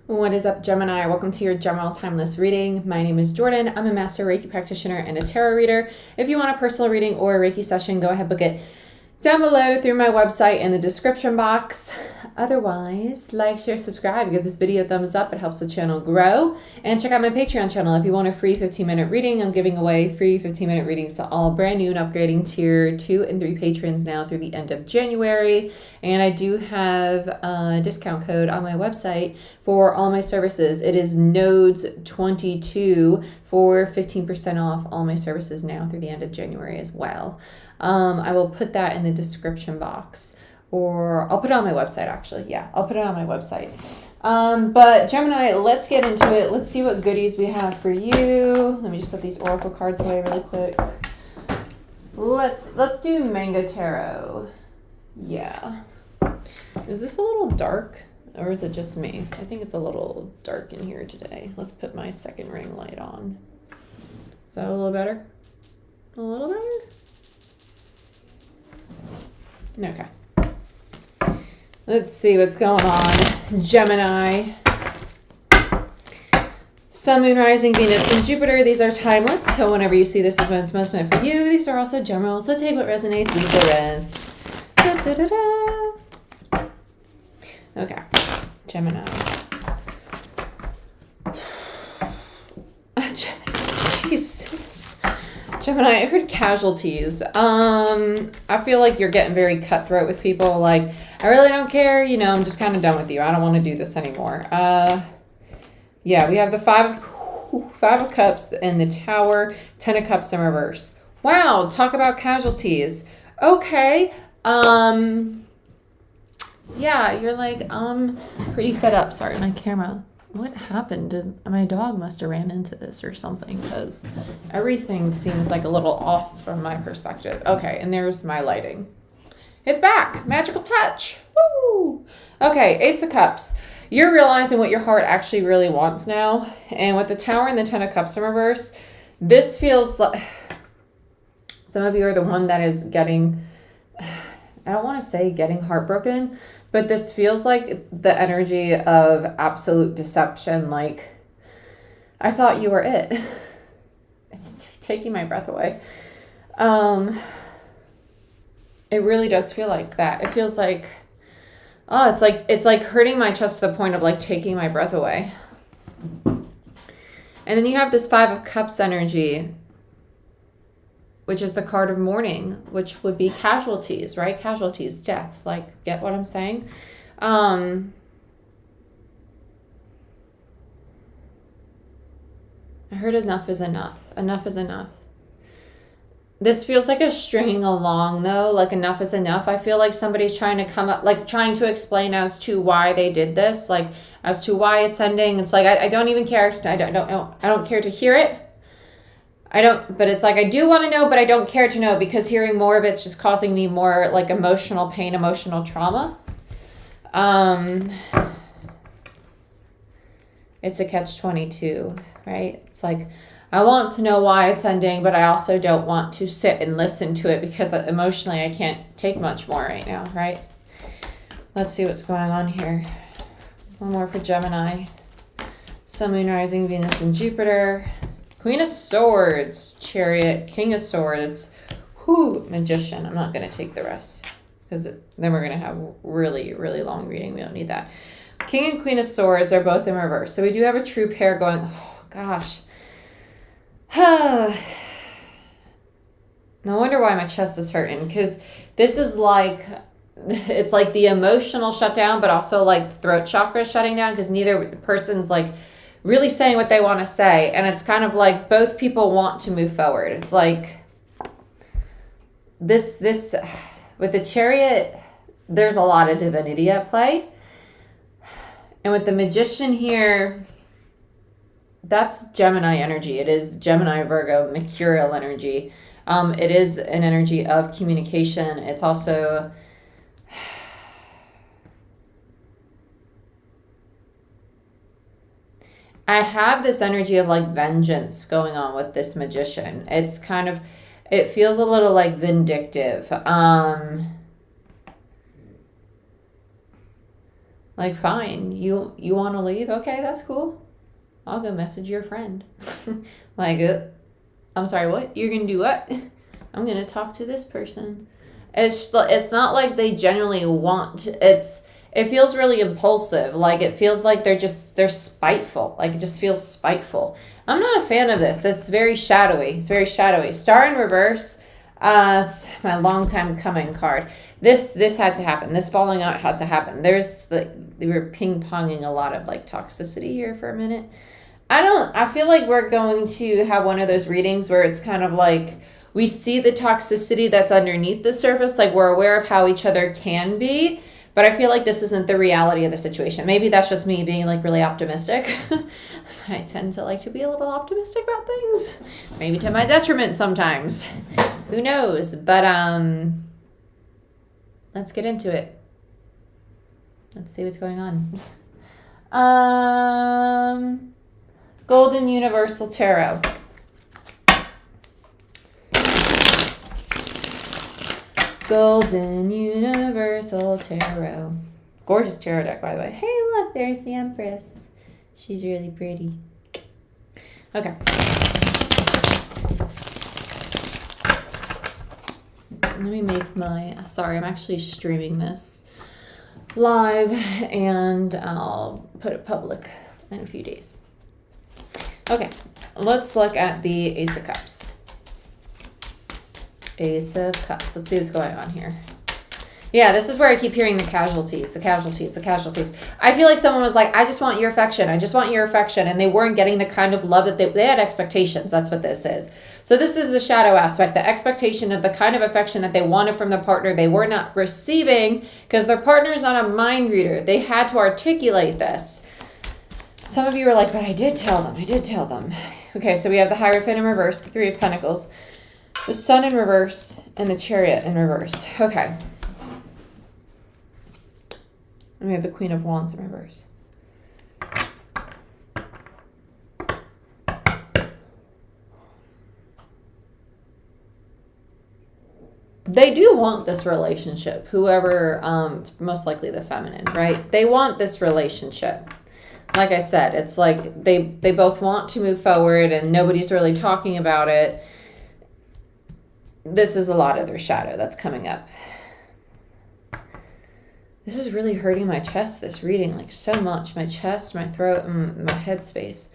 What is up, Gemini? Welcome to your general timeless reading. My name is Jordyn. I'm a master Reiki practitioner and a tarot reader. If you want a personal reading or a Reiki session, go ahead, book it down below through my website in the description box. Otherwise, like, share, subscribe, give this video a thumbs up. It helps the channel grow. And check out my Patreon channel. If you want a free 15-minute reading, I'm giving away free 15-minute readings to all brand new and upgrading tier 2 and 3 patrons now through the end of January. And I do have a discount code on my website for all my services. It is Nodes22 for 15% off all my services now through the end of January as well. I will put that in the description box, or I'll put it on my website actually. Yeah, I'll put it on my website. But Gemini, let's get into it. Let's see what goodies we have for you. Let me just put these oracle cards away really quick. Let's do Manga Tarot. Yeah. Is this a little dark or is it just me? I think it's a little dark in here today. Let's put my second ring light on. Is that a little better? A little better? Okay. Let's see what's going on. Gemini. Sun, Moon, Rising, Venus, and Jupiter. These are timeless. So whenever you see this is when it's most meant for you. These are also general. So take what resonates, leave the rest. Da, da, da, da. Okay. Gemini. Jesus. Gemini, I heard casualties. I feel like you're getting very cutthroat with people. Like, I really don't care. You know, I'm just kind of done with you. I don't want to do this anymore. Yeah, we have the five of Cups in the Tower, 10 of Cups in reverse. Wow, talk about casualties. Okay. Yeah, you're like, pretty fed up. Sorry, my camera. What happened? My dog must have ran into this or something, because everything seems like a little off from my perspective. Okay, and there's my lighting. It's back. Magical touch. Woo! Okay, Ace of Cups. You're realizing what your heart actually really wants now. And with the Tower and the 10 of Cups in reverse, this feels like some of you are the one that is getting, I don't want to say getting heartbroken, but this feels like the energy of absolute deception. Like, I thought you were it. It's taking my breath away. It really does feel like that. It feels like, oh, it's like hurting my chest to the point of like taking my breath away. And then you have this 5 of Cups energy, which is the card of mourning, which would be casualties, right? Casualties, death. Like, get what I'm saying? I heard enough is enough. Enough is enough. This feels like a stringing along, though. Like, enough is enough. I feel like somebody's trying to come up, like, trying to explain as to why they did this, like, as to why it's ending. It's like, I don't even care. I don't know. I don't care to hear it. But it's like, I do want to know, but I don't care to know, because hearing more of it's just causing me more like emotional pain, emotional trauma. It's a catch-22, right? It's like, I want to know why it's ending, but I also don't want to sit and listen to it, because emotionally I can't take much more right now, right? Let's see what's going on here. One more for Gemini. Sun, Moon, Rising, Venus, and Jupiter. Queen of Swords, Chariot, King of Swords, Magician. I'm not going to take the rest, because then we're going to have really, really long reading. We don't need that. King and Queen of Swords are both in reverse. So we do have a true pair going, oh, gosh. No wonder why my chest is hurting, because this is like, it's like the emotional shutdown, but also like throat chakra shutting down, because neither person's like really saying what they want to say. And it's kind of like both people want to move forward. It's like this with the Chariot, there's a lot of divinity at play. And with the Magician here, that's Gemini energy. It is Gemini, Virgo, Mercurial energy. It is an energy of communication. It's also, I have this energy of like vengeance going on with this Magician. It's kind of, it feels a little like vindictive. Like, fine, you want to leave? Okay, that's cool. I'll go message your friend. Like, I'm sorry, what? You're going to do what? I'm going to talk to this person. It's not like they genuinely want. It feels really impulsive. Like, it feels like they're spiteful. Like, it just feels spiteful. I'm not a fan of this. This is very shadowy. It's very shadowy. Star in reverse. It's my long time coming card. This had to happen. This falling out had to happen. They were ping-ponging a lot of like toxicity here for a minute. I feel like we're going to have one of those readings where it's kind of like we see the toxicity that's underneath the surface. Like, we're aware of how each other can be, but I feel like this isn't the reality of the situation. Maybe that's just me being like really optimistic. I tend to like to be a little optimistic about things. Maybe to my detriment sometimes. Who knows? But let's get into it. Let's see what's going on. Golden Universal Tarot. Golden Universal Tarot. Gorgeous tarot deck, by the way. Hey, look, there's the Empress. She's really pretty. Okay. Let me make sorry, I'm actually streaming this live, and I'll put it public in a few days. Okay, let's look at the Ace of Cups. Ace of Cups. Let's see what's going on here. Yeah, this is where I keep hearing the casualties. I feel like someone was like, I just want your affection. And they weren't getting the kind of love that they had expectations. That's what this is. So this is the shadow aspect, the expectation of the kind of affection that they wanted from the partner they were not receiving because their partner's not a mind reader. They had to articulate this. Some of you are like, but I did tell them. Okay, so we have the Hierophant in reverse, the Three of Pentacles, the Sun in reverse, and the Chariot in reverse. Okay. And we have the Queen of Wands in reverse. They do want this relationship. Whoever, it's most likely the feminine, right? They want this relationship. Like I said, it's like they both want to move forward and nobody's really talking about it. This is a lot of their shadow that's coming up. This is really hurting my chest, this reading, like so much. My chest, my throat, and my head space.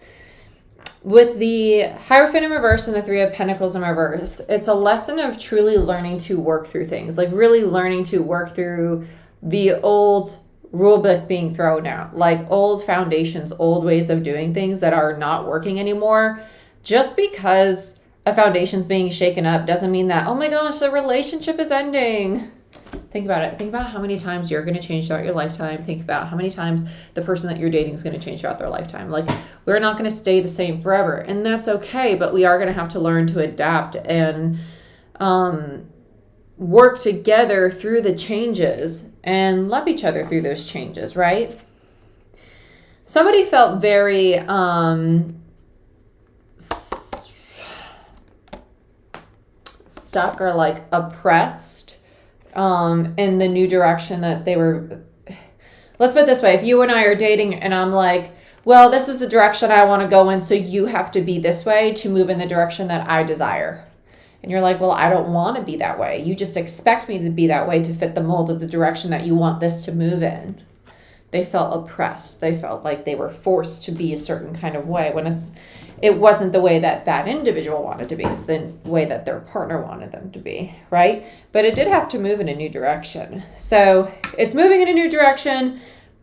With the Hierophant in reverse and the Three of Pentacles in reverse, it's a lesson of truly learning to work through things. Like really learning to work through the old rule book being thrown out. Like old foundations, old ways of doing things that are not working anymore. Just because a foundation's being shaken up doesn't mean that, oh my gosh, the relationship is ending. Think about it. Think about how many times you're going to change throughout your lifetime. Think about how many times the person that you're dating is going to change throughout their lifetime. Like, we're not going to stay the same forever. And that's okay, but we are going to have to learn to adapt and work together through the changes and love each other through those changes, right? Somebody felt very stuck or like oppressed in the new direction that they were. Let's put it this way. If you and I are dating and I'm like, well, this is the direction I want to go in, so you have to be this way to move in the direction that I desire. And you're like, well, I don't want to be that way. You just expect me to be that way to fit the mold of the direction that you want this to move in. They felt oppressed. They felt like they were forced to be a certain kind of way when it wasn't the way that that individual wanted to be. It's the way that their partner wanted them to be, right? But it did have to move in a new direction. So it's moving in a new direction,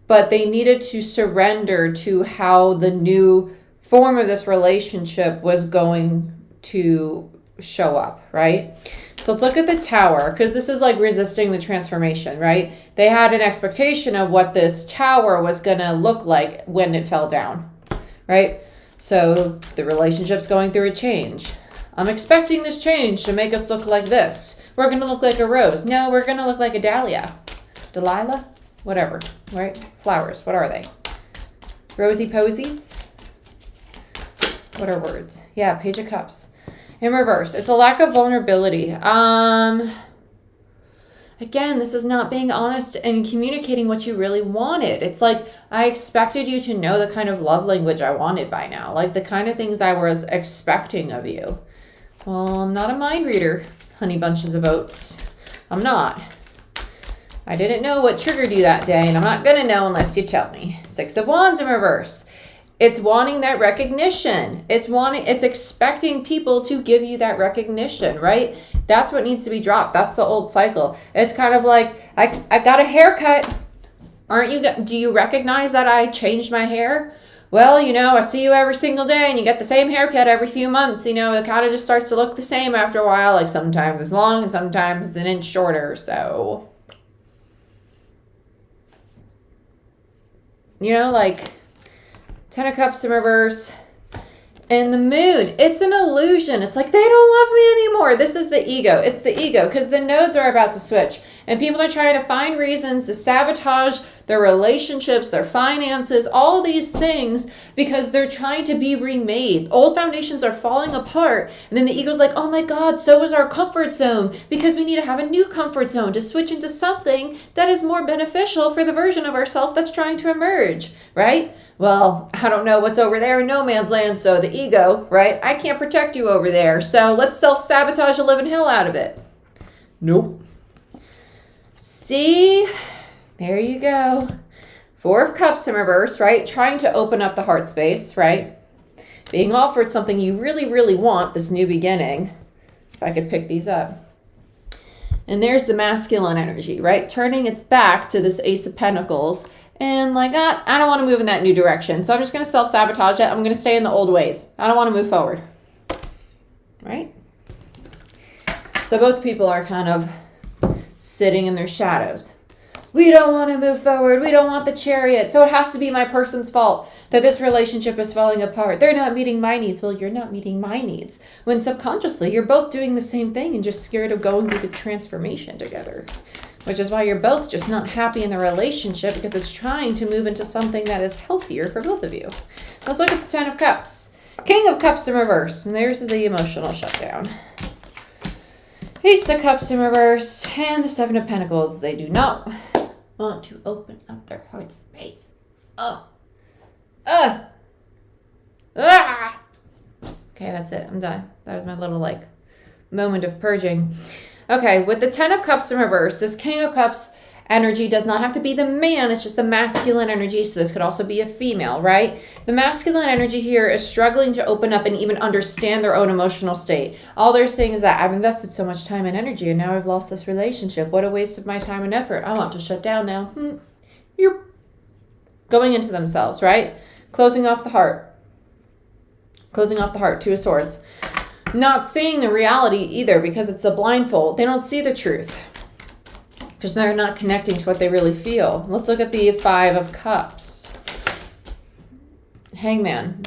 but they needed to surrender to how the new form of this relationship was going to show up, right? So let's look at the Tower, because this is like resisting the transformation, right? They had an expectation of what this tower was going to look like when it fell down, right? So the relationship's going through a change. I'm expecting this change to make us look like this. We're going to look like a rose. No, we're going to look like a dahlia. Delilah? Whatever, right? Flowers, what are they? Rosy posies? What are words? Yeah, Page of Cups. In reverse, it's a lack of vulnerability. I Again, this is not being honest and communicating what you really wanted. It's like, I expected you to know the kind of love language I wanted by now, like the kind of things I was expecting of you. Well, I'm not a mind reader, honey bunches of oats. I'm not. I didn't know what triggered you that day, and I'm not going to know unless you tell me. 6 of Wands in reverse. It's wanting that recognition. It's expecting people to give you that recognition, right? That's what needs to be dropped. That's the old cycle. It's kind of like, I got a haircut. Do you recognize that I changed my hair? Well, I see you every single day and you get the same haircut every few months. It kind of just starts to look the same after a while. Like sometimes it's long and sometimes it's an inch shorter. So, like 10 of Cups in reverse. And the Moon, it's an illusion. It's like, they don't love me anymore. This is the ego. It's the ego because the nodes are about to switch. And people are trying to find reasons to sabotage their relationships, their finances, all these things because they're trying to be remade. Old foundations are falling apart. And then the ego's like, oh my God, so is our comfort zone because we need to have a new comfort zone to switch into something that is more beneficial for the version of ourselves that's trying to emerge, right? Well, I don't know what's over there in no man's land, so the ego, right? I can't protect you over there, so let's self-sabotage the living hell out of it. Nope. See? There you go. 4 of Cups in reverse, right? Trying to open up the heart space, right? Being offered something you really, really want, this new beginning. If I could pick these up. And there's the masculine energy, right? Turning its back to this Ace of Pentacles. And like, I don't want to move in that new direction. So I'm just going to self-sabotage it. I'm going to stay in the old ways. I don't want to move forward. Right? So both people are kind of sitting in their shadows. We don't want to move forward. We don't want the Chariot. So it has to be my person's fault that this relationship is falling apart. They're not meeting my needs. Well, you're not meeting my needs. When subconsciously, you're both doing the same thing and just scared of going through the transformation together. Which is why you're both just not happy in the relationship because it's trying to move into something that is healthier for both of you. Let's look at the 10 of Cups. King of Cups in reverse. And there's the emotional shutdown. Ace of Cups in reverse. And the 7 of Pentacles. They do not want to open up their heart space. Okay, that's it. I'm done. That was my little moment of purging. Okay, with the 10 of Cups in reverse, this King of Cups energy does not have to be the man. It's just the masculine energy. So this could also be a female, right? The masculine energy here is struggling to open up and even understand their own emotional state. All they're saying is that I've invested so much time and energy and now I've lost this relationship. What a waste of my time and effort. I want to shut down now. You're going into themselves, right? Closing off the heart. Closing off the heart. 2 of Swords. Not seeing the reality either because it's a blindfold. They don't see the truth because they're not connecting to what they really feel. Let's look at the 5 of Cups. Hangman.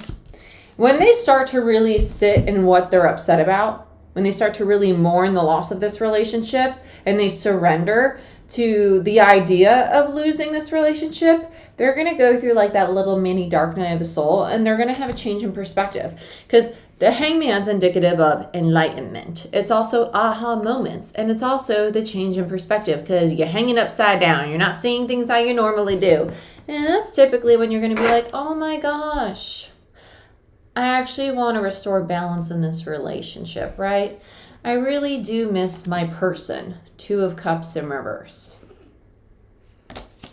When they start to really sit in what they're upset about, when they start to really mourn the loss of this relationship and they surrender to the idea of losing this relationship, they're going to go through like that little mini dark night of the soul and they're going to have a change in perspective because the Hangman's indicative of enlightenment. It's also aha moments. And it's also the change in perspective because you're hanging upside down. You're not seeing things how you normally do. And that's typically when you're going to be like, oh my gosh, I actually want to restore balance in this relationship, right? I really do miss my person. 2 of Cups in reverse.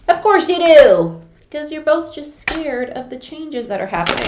Of course you do. Because you're both just scared of the changes that are happening.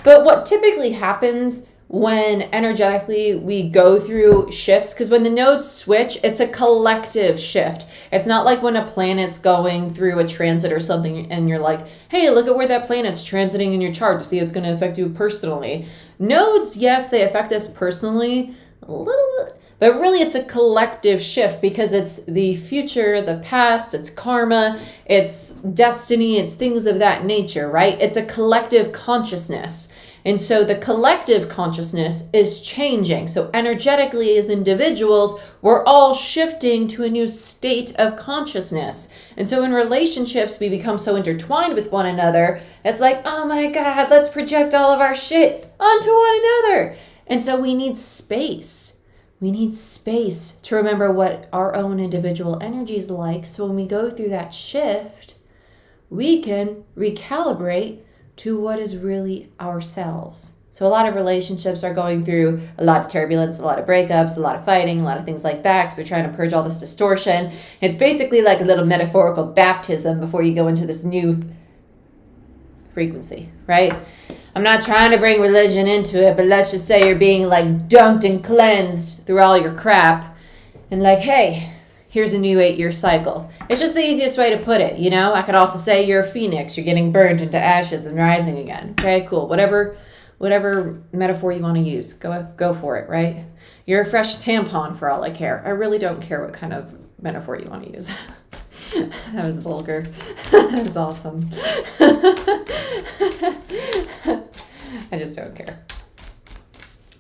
But what typically happens when energetically we go through shifts, because when the nodes switch, it's a collective shift. It's not like when a planet's going through a transit or something and you're like, hey, look at where that planet's transiting in your chart to see it's going to affect you personally. Nodes, yes, they affect us personally a little bit, but really it's a collective shift because it's the future, the past, it's karma, it's destiny, it's things of that nature, right? It's a collective consciousness. And so the collective consciousness is changing. So energetically as individuals, we're all shifting to a new state of consciousness. And so in relationships, we become so intertwined with one another. It's like, oh my God, let's project all of our shit onto one another. And so we need space. We need space to remember what our own individual energy is like. So when we go through that shift, we can recalibrate to what is really ourselves. So a lot of relationships are going through a lot of turbulence, a lot of breakups, a lot of fighting, a lot of things like that, because they're trying to purge all this distortion. It's basically like a little metaphorical baptism before you go into this new frequency, right? I'm not trying to bring religion into it, but let's just say you're being like dunked and cleansed through all your crap. And like, hey, here's a new 8-year cycle. It's just the easiest way to put it, you know? I could also say you're a phoenix. You're getting burnt into ashes and rising again. Okay, cool. Whatever metaphor you want to use, go for it, right? You're a fresh tampon for all I care. I really don't care what kind of metaphor you want to use. That was vulgar. That was awesome. I just don't care.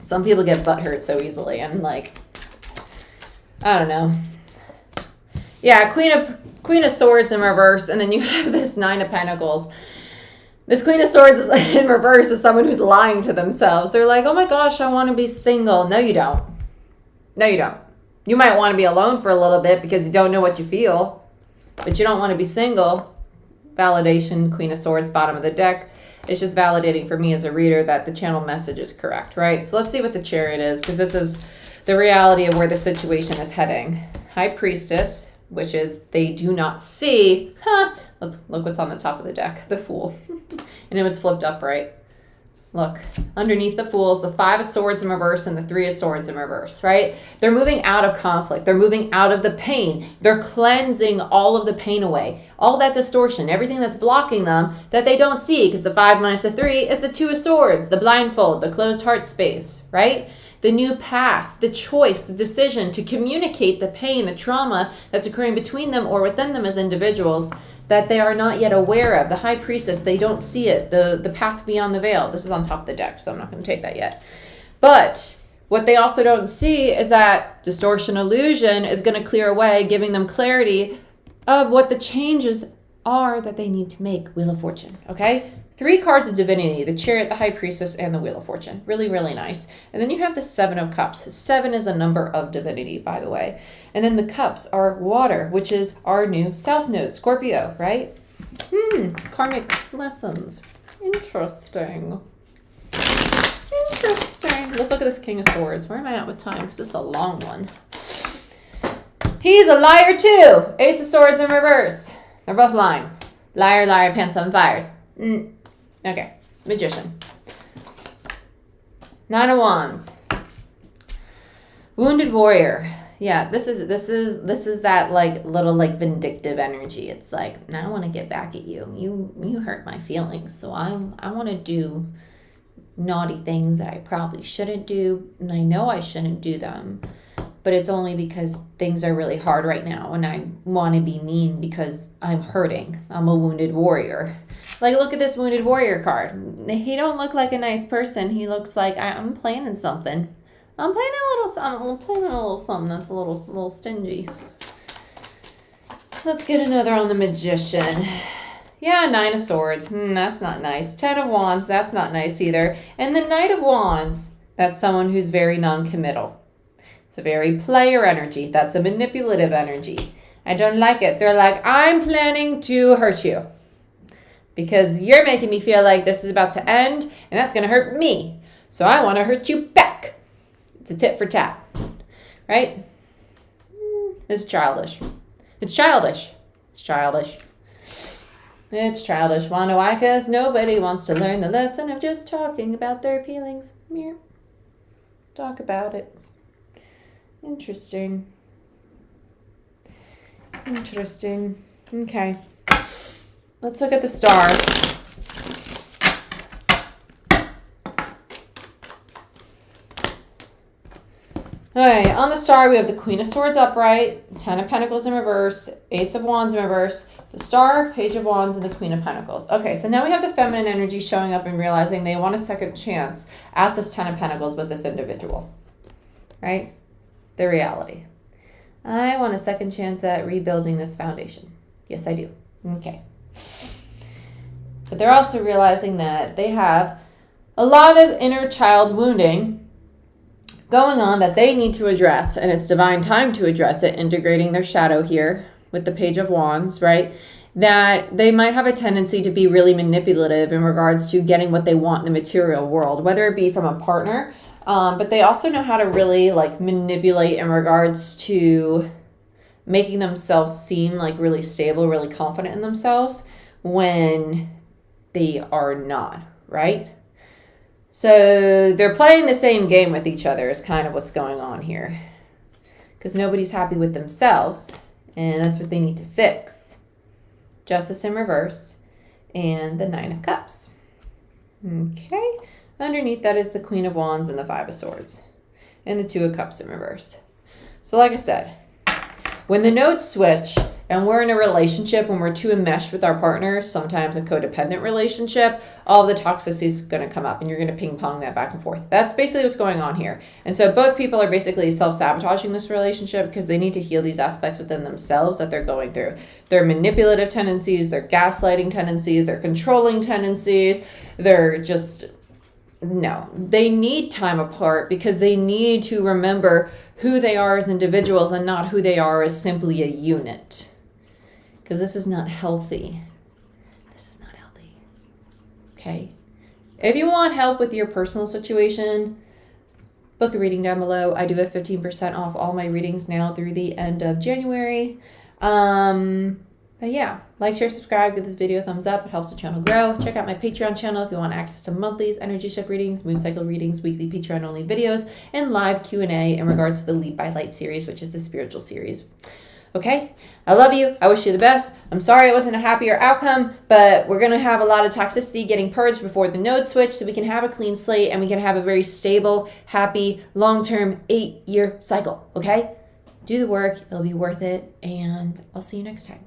Some people get butthurt so easily, and like, I don't know. Yeah, Queen of Swords in reverse, and then you have this 9 of Pentacles. This Queen of Swords is in reverse is someone who's lying to themselves. They're like, oh my gosh, I want to be single. No, you don't. No, you don't. You might want to be alone for a little bit because you don't know what you feel, but you don't want to be single. Validation, Queen of Swords, bottom of the deck. It's just validating for me as a reader that the channel message is correct, right? So let's see what the Chariot is, because this is the reality of where the situation is heading. High Priestess, which is they do not see. Look what's on the top of the deck, the Fool. And it was flipped upright. Look, underneath the Fools, the 5 of Swords in reverse and the 3 of Swords in reverse, right? They're moving out of conflict. They're moving out of the pain. They're cleansing all of the pain away. All that distortion, everything that's blocking them that they don't see, because the 5 minus the 3 is the 2 of Swords, the blindfold, the closed heart space, right? The new path, the choice, the decision to communicate the pain, the trauma that's occurring between them or within them as individuals that they are not yet aware of. The High Priestess, they don't see it. The path beyond the veil. This is on top of the deck, so I'm not going to take that yet. But what they also don't see is that distortion illusion is going to clear away, giving them clarity of what the changes are that they need to make. Wheel of Fortune, okay? 3 cards of divinity, the Chariot, the High Priestess, and the Wheel of Fortune. Really, really nice. And then you have the 7 of Cups. 7 is a number of divinity, by the way. And then the Cups are water, which is our new South Node, Scorpio, right? Karmic lessons. Interesting. Interesting. Let's look at this King of Swords. Where am I at with time? Because this is a long one. He's a liar too. Ace of Swords in reverse. They're both lying. Liar, liar, pants on fires. Okay, Magician. 9 of Wands. Wounded Warrior. Yeah, this is that like little like vindictive energy. It's like, I want to get back at you. You hurt my feelings, so I want to do naughty things that I probably shouldn't do, and I know I shouldn't do them. But it's only because things are really hard right now, and I want to be mean because I'm hurting. I'm a wounded warrior. Like, look at this Wounded Warrior card. He don't look like a nice person. He looks like I'm planning something. I'm planning a little something. I'm planning a little something that's a little stingy. Let's get another on the Magician. Yeah, 9 of Swords. That's not nice. 10 of Wands. That's not nice either. And the Knight of Wands. That's someone who's very non-committal. It's a very player energy. That's a manipulative energy. I don't like it. They're like, I'm planning to hurt you because you're making me feel like this is about to end and that's going to hurt me. So I want to hurt you back. It's a tit for tat, right? It's childish. It's childish. It's childish. It's childish. Wanna why? Because nobody wants to learn the lesson of just talking about their feelings. Here. Talk about it. Interesting. Interesting. Okay. Let's look at the star. Okay, on the star we have the Queen of Swords upright, 10 of Pentacles in reverse, Ace of Wands in reverse, the Star, Page of Wands, and the Queen of Pentacles. Okay, so now we have the feminine energy showing up and realizing they want a second chance at this 10 of Pentacles with this individual. Right? The reality. I want a second chance at rebuilding this foundation. Yes, I do. Okay. But they're also realizing that they have a lot of inner child wounding going on that they need to address, and it's divine time to address it, integrating their shadow here with the Page of Wands, right? That they might have a tendency to be really manipulative in regards to getting what they want in the material world, whether it be from a partner, but they also know how to really like manipulate in regards to making themselves seem like really stable, really confident in themselves when they are not, right? So they're playing the same game with each other is kind of what's going on here, because nobody's happy with themselves, and that's what they need to fix. Justice in reverse and the Nine of Cups. Okay. Underneath that is the Queen of Wands and the Five of Swords and the Two of Cups in reverse. So like I said, when the nodes switch and we're in a relationship, when we're too enmeshed with our partners, sometimes a codependent relationship, all the toxicity is going to come up and you're going to ping pong that back and forth. That's basically what's going on here. And so both people are basically self-sabotaging this relationship because they need to heal these aspects within themselves that they're going through. Their manipulative tendencies, their gaslighting tendencies, their controlling tendencies, they're just... No, they need time apart because they need to remember who they are as individuals and not who they are as simply a unit. Because this is not healthy. This is not healthy. Okay? If you want help with your personal situation, book a reading down below. I do have 15% off all my readings now through the end of January. But yeah, like, share, subscribe, give this video a thumbs up. It helps the channel grow. Check out my Patreon channel if you want access to monthlies, energy shift readings, moon cycle readings, weekly Patreon only videos, and live Q&A in regards to the Lead by Light series, which is the spiritual series. Okay? I love you. I wish you the best. I'm sorry it wasn't a happier outcome, but we're going to have a lot of toxicity getting purged before the node switch so we can have a clean slate and we can have a very stable, happy, long-term 8-year cycle. Okay? Do the work. It'll be worth it. And I'll see you next time.